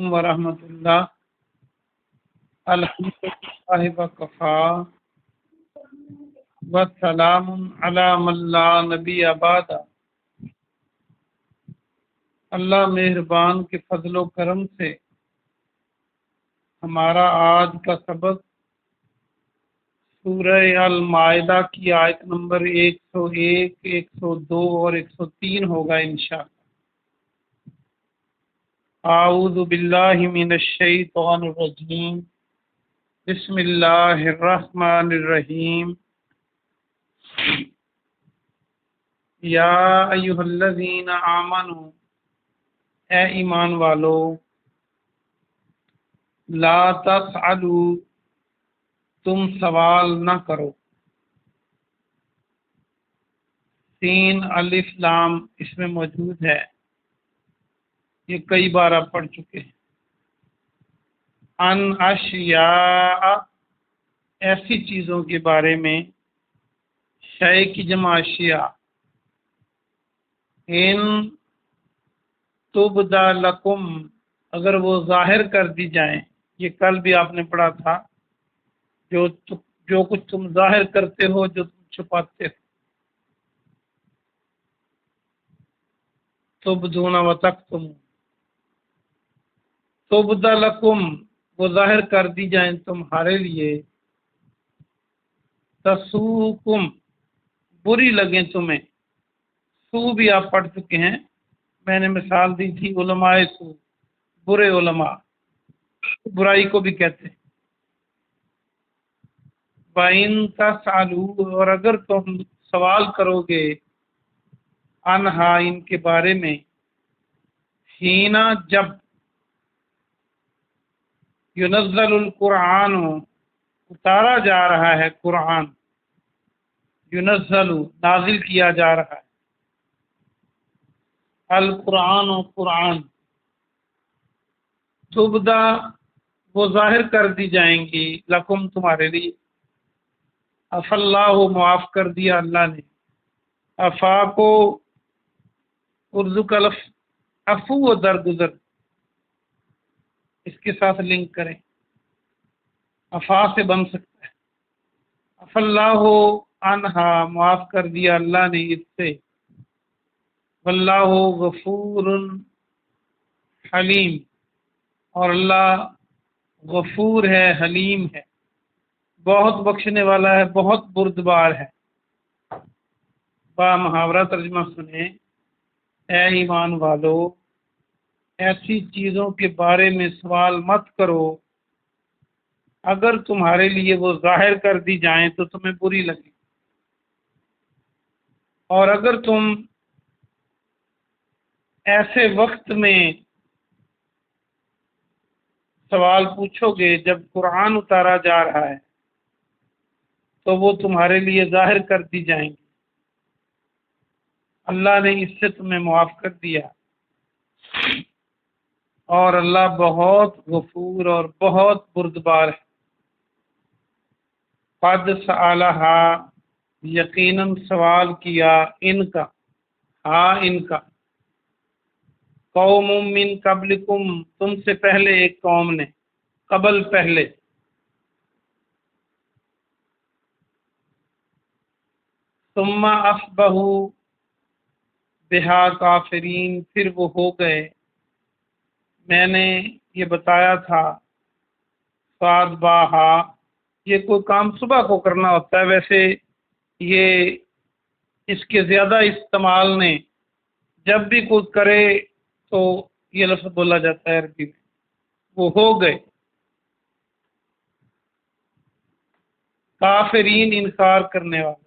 علیکم ورحمۃ اللہ۔ الحمدللہ وکفا والسلام علی من لا نبی بعد۔ اللہ مہربان کے فضل و کرم سے ہمارا آج کا سبق سورہ المائدہ کی آیت نمبر 101، 102 اور 103 ہوگا انشاءاللہ۔ اعوذ باللہ من الشیطان الرجیم، بسم اللہ الرحمن الرحیم۔ یا ایھا الذین آمنوا، اے ایمان والو، لا تسألوا، تم سوال نہ کرو۔ سین الف لام اس میں موجود ہے، یہ کئی بار آپ پڑھ چکے ہیں۔ ان اشیاء، ایسی چیزوں کے بارے میں، شے کی جمع اشیاء، ان تبدا لکم، اگر وہ ظاہر کر دی جائیں۔ یہ کل بھی آپ نے پڑھا تھا، جو کچھ تم ظاہر کرتے ہو، جو تم چھپاتے ہو۔ تبدون و تکتمون، تبدا لکم، وہ ظاہر کر دی جائیں تمہارے لیے، تسوکم، بری لگیں تمہیں۔ سو بھی آپ پڑھ چکے ہیں، میں نے مثال دی تھی علماء سو، برے علماء، برائی کو بھی کہتے ہیں۔ وَإِن تَسْأَلُوا، اور اگر تم سوال کرو گے، انہا، ان کے بارے میں، ہینا، جب، ينزل القرآن، اتارا جا رہا ہے قرآن، ينزل، نازل کیا جا رہا ہے، القرآن، قرآن، تبدا، وہ ظاہر کر دی جائیں گی، لکم، تمہارے لیے، اف اللہ، معاف کر دیا اللہ نے۔ افا کو اردو کا لفظ عفو و درگزر، اس کے ساتھ لنک کریں، افا سے بن سکتا ہے۔ اف اللہ عنہا، معاف کر دیا اللہ نے اس سے۔ واللہ غفور حلیم، اور اللہ غفور ہے، حلیم ہے، بہت بخشنے والا ہے، بہت بردبار ہے۔ با محاورہ ترجمہ سنیں۔ اے ایمان والو، ایسی چیزوں کے بارے میں سوال مت کرو، اگر تمہارے لیے وہ ظاہر کر دی جائیں تو تمہیں بری لگے، اور اگر تم ایسے وقت میں سوال پوچھو گے جب قرآن اتارا جا رہا ہے تو وہ تمہارے لیے ظاہر کر دی جائیں گی۔ اللہ نے اس سے تمہیں معاف کر دیا، اور اللہ بہت غفور اور بہت بردبار ہے۔ قد سألہا، یقیناً سوال کیا ان کا، ہاں ان کا، قوم من قبلکم، تم سے پہلے ایک قوم نے، قبل پہلے، ثم اصبحوا بہا کافرین، پھر وہ ہو گئے، میں نے یہ بتایا تھا، سعد باہا، یہ کوئی کام صبح کو کرنا ہوتا ہے، ویسے یہ اس کے زیادہ استعمال نے، جب بھی کوئی کرے تو یہ لفظ بولا جاتا ہے عربی میں، وہ ہو گئے، کافرین، انکار کرنے والے،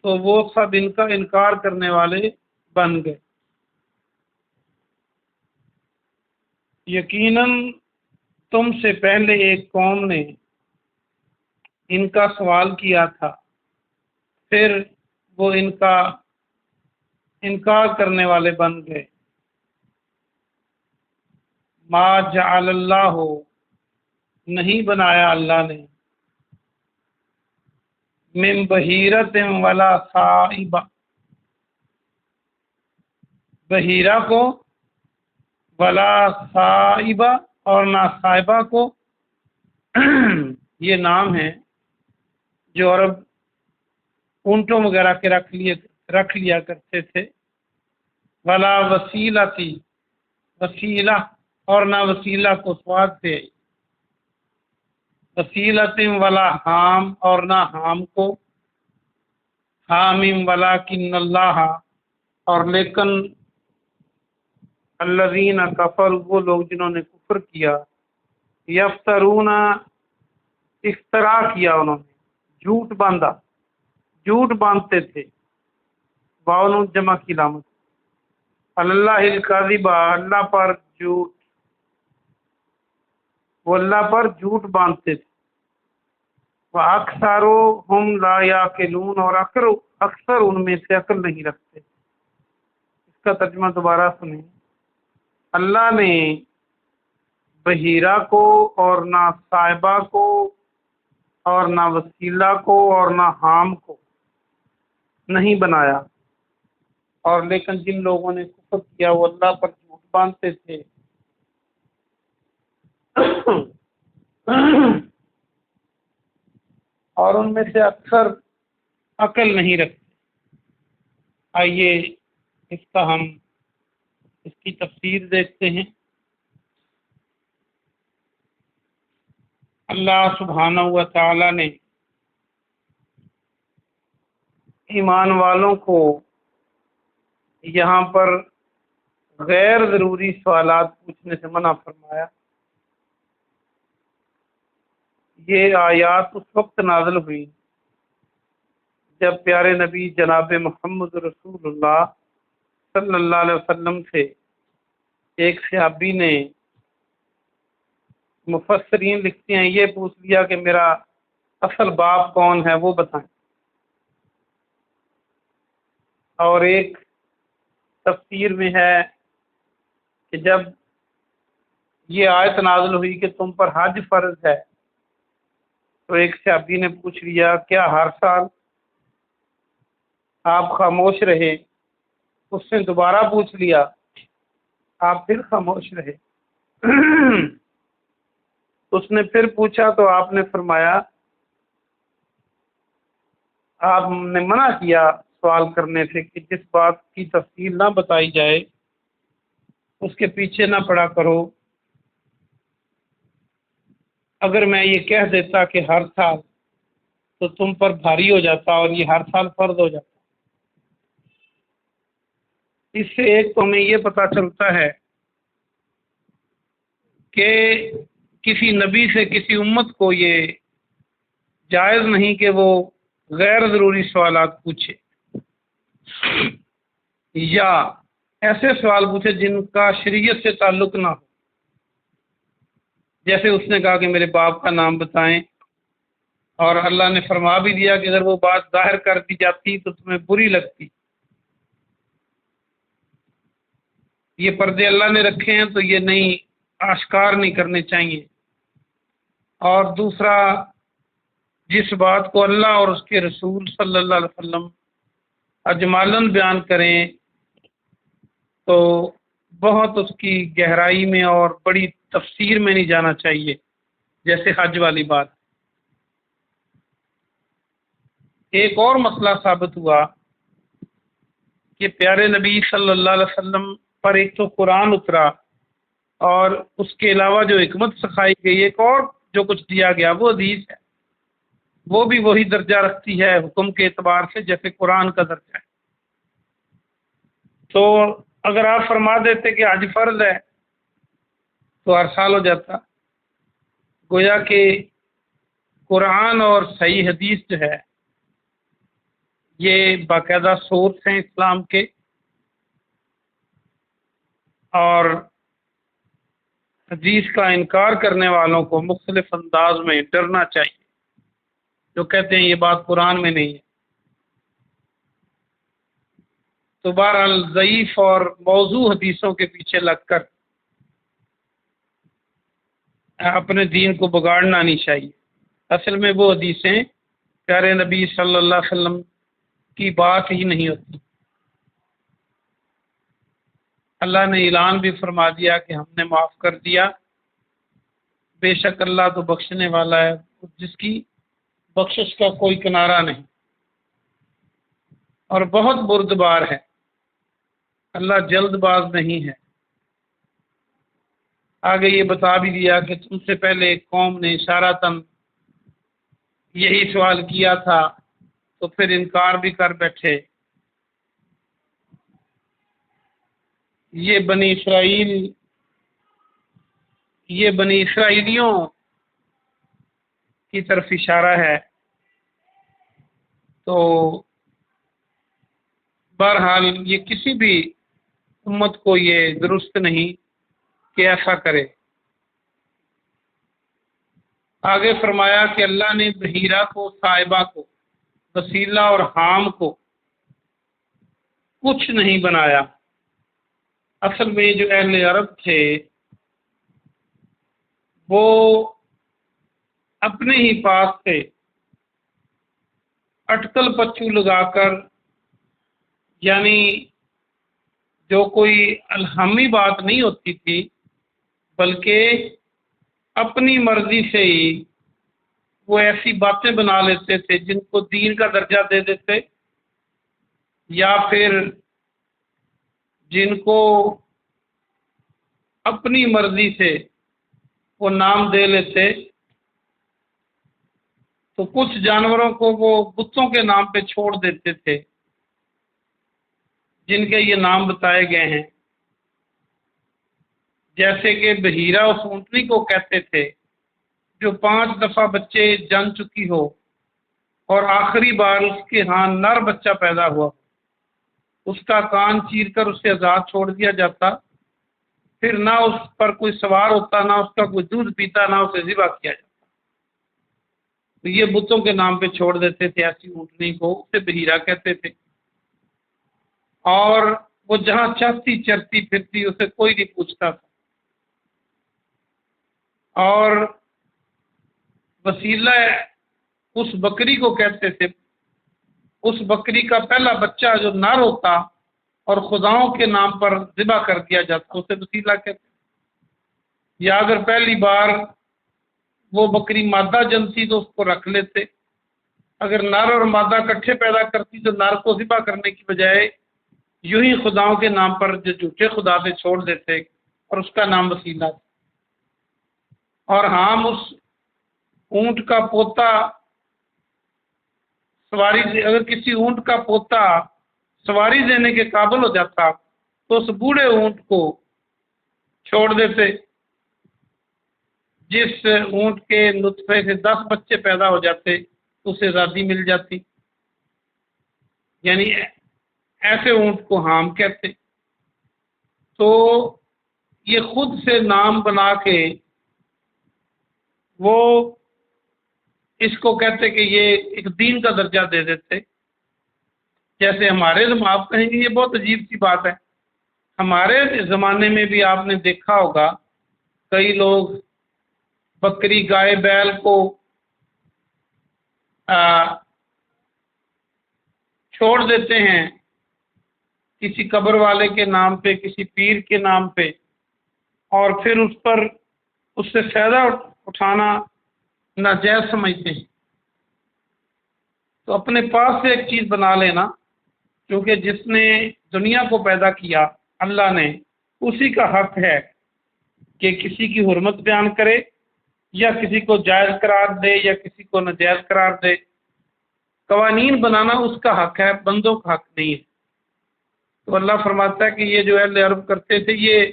تو وہ سب ان کا انکار کرنے والے بن گئے۔ یقیناً تم سے پہلے ایک قوم نے ان کا سوال کیا تھا، پھر وہ ان کا انکار کرنے والے بن گئے۔ ما جعل اللہ، نہیں بنایا اللہ نے، من بحیرت ولا صائبہ، بحیرہ کو ولا صائبہ، اور نہ صائبہ کو یہ نام ہے جو عرب اونٹوں وغیرہ کے رکھ لیا کرتے تھے. ولا وسیلتی، وسیلہ، اور نہ وسیلہ کو سواد سے، وسیلت ولا حام، اور نہ حام کو، حامیم ولکن اللہ، اور لیکن الذین کفر، وہ لوگ جنہوں نے کفر کیا، یفترون، افترا کیا، انہوں نے جھوٹ باندھا، جھوٹ باندھتے تھے، باون جمع کی علامت، اللہ الکاذب، اللہ پر جھوٹ، وہ اللہ پر جھوٹ باندھتے تھے. وَأَكْثَرُهُمْ لَا يَعْقِلُونَ، اور اکثر ان میں سے عقل نہیں رکھتے. اس کا ترجمہ دوبارہ سنیں. اللہ نے بحیرہ کو اور نہ صائبہ کو اور نہ وسیلہ کو اور نہ حام کو نہیں بنایا، اور لیکن جن لوگوں نے کفر کیا وہ اللہ پر جھوٹ باندھتے تھے. اور ان میں سے اکثر عقل نہیں رکھتے. آئیے اس کی تفسیر دیکھتے ہیں. اللہ سبحانہ و تعالی نے ایمان والوں کو یہاں پر غیر ضروری سوالات پوچھنے سے منع فرمایا. یہ آیات اس وقت نازل ہوئی جب پیارے نبی جناب محمد رسول اللہ صلی اللہ علیہ وسلم سے ایک صحابی نے، مفسرین لکھتے ہیں، یہ پوچھ لیا کہ میرا اصل باپ کون ہے وہ بتائیں. اور ایک تفسیر میں ہے کہ جب یہ آیت نازل ہوئی کہ تم پر حج فرض ہے، تو ایک صحابی نے پوچھ لیا کیا ہر سال؟ آپ خاموش رہے. اس نے دوبارہ پوچھ لیا، آپ پھر خاموش رہے. اس نے پھر پوچھا تو آپ نے فرمایا، آپ نے منع کیا سوال کرنے سے کہ جس بات کی تفصیل نہ بتائی جائے اس کے پیچھے نہ پڑا کرو. اگر میں یہ کہہ دیتا کہ ہر سال، تو تم پر بھاری ہو جاتا اور یہ ہر سال فرض ہو جاتا. اس سے ایک تو ہمیں یہ پتہ چلتا ہے کہ کسی نبی سے کسی امت کو یہ جائز نہیں کہ وہ غیر ضروری سوالات پوچھے یا ایسے سوال پوچھے جن کا شریعت سے تعلق نہ ہو. جیسے اس نے کہا کہ میرے باپ کا نام بتائیں، اور اللہ نے فرما بھی دیا کہ اگر وہ بات ظاہر کر دی جاتی تو تمہیں بری لگتی. یہ پردے اللہ نے رکھے ہیں تو یہ نہیں، آشکار نہیں کرنے چاہیے. اور دوسرا، جس بات کو اللہ اور اس کے رسول صلی اللہ علیہ وسلم اجمالاً بیان کریں تو بہت اس کی گہرائی میں اور بڑی تفسیر میں نہیں جانا چاہیے، جیسے حج والی بات. ایک اور مسئلہ ثابت ہوا کہ پیارے نبی صلی اللہ علیہ وسلم پر ایک تو قرآن اترا، اور اس کے علاوہ جو حکمت سکھائی گئی، ایک اور جو کچھ دیا گیا وہ حدیث ہے. وہ بھی وہی درجہ رکھتی ہے حکم کے اعتبار سے جیسے قرآن کا درجہ ہے. تو اگر آپ فرما دیتے کہ حج فرض ہے تو ہر سال ہو جاتا. گویا کہ قرآن اور صحیح حدیث جو ہے یہ باقاعدہ سورس ہیں اسلام کے، اور حدیث کا انکار کرنے والوں کو مختلف انداز میں ڈرنا چاہیے جو کہتے ہیں یہ بات قرآن میں نہیں ہے. تو بہرحال ضعیف اور موضوع حدیثوں کے پیچھے لگ کر اپنے دین کو بگاڑنا نہیں چاہیے. اصل میں وہ حدیثیں پیارے نبی صلی اللہ علیہ وسلم کی بات ہی نہیں ہوتی. اللہ نے اعلان بھی فرما دیا کہ ہم نے معاف کر دیا، بے شک اللہ تو بخشنے والا ہے جس کی بخشش کا کوئی کنارہ نہیں، اور بہت بردبار ہے، اللہ جلد باز نہیں ہے۔ آگے یہ بتا بھی دیا کہ تم سے پہلے ایک قوم نے اشارتاً یہی سوال کیا تھا تو پھر انکار بھی کر بیٹھے۔ یہ بنی اسرائیلیوں کی طرف اشارہ ہے۔ تو بہرحال یہ کسی بھی امت کو یہ درست نہیں کہ ایسا کرے۔ آگے فرمایا کہ اللہ نے بحیرہ کو، صائبہ کو، وسیلہ اور حام کو کچھ نہیں بنایا۔ اصل میں جو اہل عرب تھے وہ اپنے ہی پاس سے اٹکل پچو لگا کر، یعنی جو کوئی الہامی بات نہیں ہوتی تھی بلکہ اپنی مرضی سے ہی وہ ایسی باتیں بنا لیتے تھے جن کو دین کا درجہ دے دیتے، یا پھر جن کو اپنی مرضی سے وہ نام دے لیتے۔ تو کچھ جانوروں کو وہ بتوں کے نام پہ چھوڑ دیتے تھے جن کے یہ نام بتائے گئے ہیں، جیسے کہ بحیرہ اس اونٹنی کو کہتے تھے جو 5 دفعہ بچے جن چکی ہو اور آخری بار اس کے ہاں نر بچہ پیدا ہوا، اس کا کان چیر کر اسے آزاد چھوڑ دیا جاتا، پھر نہ اس پر کوئی سوار ہوتا، نہ اس کا کوئی دودھ پیتا، نہ اسے ذبح کیا جاتا۔ تو یہ بتوں کے نام پہ چھوڑ دیتے تھے ایسی اونٹنی کو، اسے بحیرہ کہتے تھے، اور وہ جہاں چاہتی چرتی پھرتی، اسے کوئی نہیں پوچھتا تھا۔ اور وسیلہ اس بکری کو کہتے تھے، اس بکری کا پہلا بچہ جو نر ہوتا اور خداؤں کے نام پر ذبح کر دیا جاتا اسے وسیلہ کہتے، یا اگر پہلی بار وہ بکری مادہ جنتی تو اس کو رکھ لیتے، اگر نر اور مادہ اکٹھے پیدا کرتی تو نر کو ذبح کرنے کی بجائے یوں ہی خداؤں کے نام پر جو جھوٹے خدا سے چھوڑ دیتے اور اس کا نام وسیلہ تھا۔ اور ہم اس اونٹ کا پوتا سواری، اگر کسی اونٹ کا پوتا سواری دینے کے قابل ہو جاتا تو اس بوڑھے اونٹ کو چھوڑ دیتے، جس اونٹ کے نطفے سے 10 بچے پیدا ہو جاتے تو اسے آزادی مل جاتی، یعنی ایسے اونٹ کو حام کہتے۔ تو یہ خود سے نام بنا کے وہ اس کو کہتے کہ یہ ایک دین کا درجہ دے دیتے، جیسے ہمارے آپ کہیں گے یہ بہت عجیب سی بات ہے، ہمارے زمانے میں بھی آپ نے دیکھا ہوگا کئی لوگ بکری گائے بیل کو چھوڑ دیتے ہیں کسی قبر والے کے نام پہ، کسی پیر کے نام پہ، اور پھر اس سے فائدہ اٹھانا ناجائز سمجھتے ہیں۔ تو اپنے پاس سے ایک چیز بنا لینا، کیونکہ جس نے دنیا کو پیدا کیا اللہ نے، اسی کا حق ہے کہ کسی کی حرمت بیان کرے یا کسی کو جائز قرار دے یا کسی کو ناجائز قرار دے۔ قوانین بنانا اس کا حق ہے، بندوں کا حق نہیں ہے۔ تو اللہ فرماتا ہے کہ یہ جو اہل عرب کرتے تھے یہ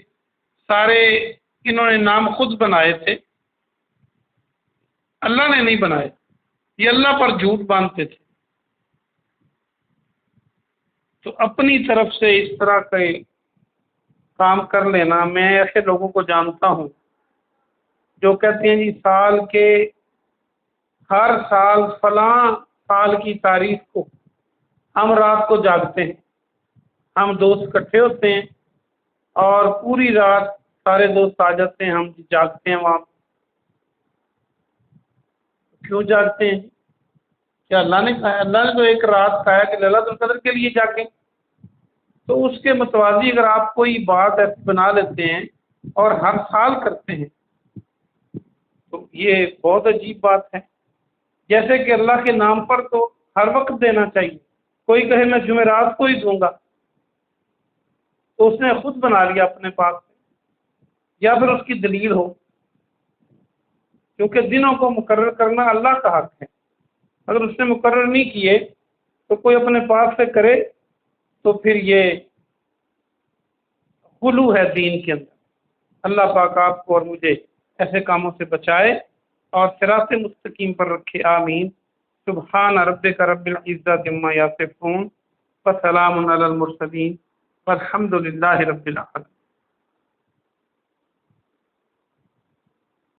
سارے انہوں نے نام خود بنائے تھے، اللہ نے نہیں بنائے، یہ اللہ پر جھوٹ باندھتے تھے۔ تو اپنی طرف سے اس طرح کے کام کر لینا، میں ایسے لوگوں کو جانتا ہوں جو کہتے ہیں جی سال کے ہر سال فلاں سال کی تاریخ کو ہم رات کو جاگتے ہیں، ہم دوست اکٹھے ہوتے ہیں اور پوری رات سارے دوست آ جاتے ہیں، ہم جاگتے ہیں وہاں۔ کیوں جاگتے ہیں؟ کیا اللہ نے کہا؟ اللہ نے تو ایک رات کہا کہ لیلۃ القدر کے لیے جاگیں، تو اس کے متوازی اگر آپ کوئی بات ایسی بنا لیتے ہیں اور ہر سال کرتے ہیں تو یہ بہت عجیب بات ہے۔ جیسے کہ اللہ کے نام پر تو ہر وقت دینا چاہیے، کوئی کہے میں جمعرات کو ہی دوں گا تو اس نے خود بنا لیا اپنے پاس سے، یا پھر اس کی دلیل ہو، کیونکہ دنوں کو مقرر کرنا اللہ کا حق ہے۔ اگر اس نے مقرر نہیں کیے تو کوئی اپنے پاس سے کرے تو پھر یہ غلو ہے دین کے اندر۔ اللہ پاک آپ کو اور مجھے ایسے کاموں سے بچائے اور صراط مستقیم پر رکھے، آمین۔ سبحان ربک رب العزت عما یصفون وسلام علی المرسلین والحمد للہ رب العالمین۔